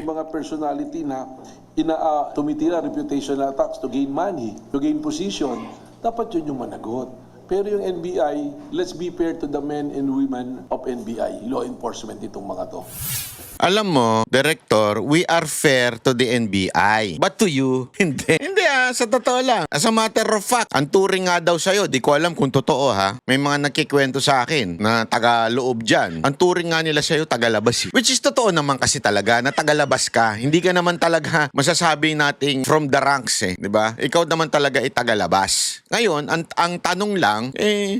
Mga personality na tumitira reputational attacks to gain money, to gain position, dapat yun yung managot. Pero yung NBI, let's be fair to the men and women of NBI, law enforcement itong mga to. Alam mo, Director, we are fair to the NBI. But to you, hindi. Hindi sa totoo lang. As a matter of fact, ang turing nga daw sa'yo, di ko alam kung totoo ha. May mga nagkikwento sa akin na taga-loob dyan. Ang turing nga nila sa'yo, taga-labas. Which is totoo naman kasi talaga na taga-labas ka. Hindi ka naman talaga masasabi nating from the ranks di ba? Ikaw naman talaga taga-labas. Ngayon, ang tanong lang,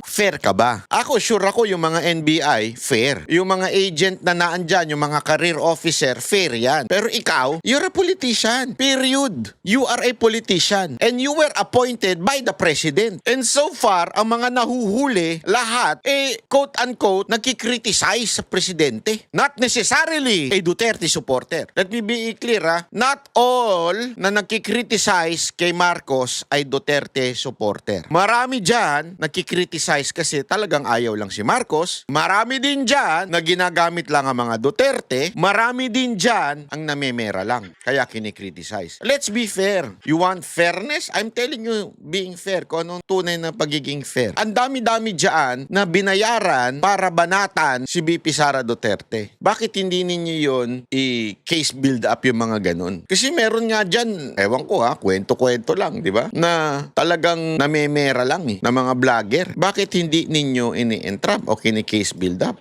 fair ka ba? Ako, sure ako yung mga NBI, fair. Yung mga agent na naandyan, yung mga career officer, fair yan. Pero ikaw, you're a politician. Period. You are a politician. And you were appointed by the president. And so far, ang mga nahuhuli, lahat, quote-unquote, nagkikriticize sa presidente. Not necessarily a Duterte supporter. Let me be clear not all na nagkikriticize kay Marcos ay Duterte supporter. Marami dyan nagkikriticize kasi talagang ayaw lang si Marcos. Marami din dyan na ginagamit lang ang mga Duterte. Marami din dyan ang namemera lang. Kaya kinikriticize. Let's be fair. You want fairness? I'm telling you, being fair. Kung anong tunay na pagiging fair. Ang dami-dami dyan na binayaran para banatan si VP Sara Duterte. Bakit hindi ninyo yun i-case build up yung mga ganun? Kasi meron nga dyan, ewan ko kwento-kwento lang, di ba? Na talagang namemera lang na mga vlogger. Bakit hindi ninyo ini-entrap o kini-case build up?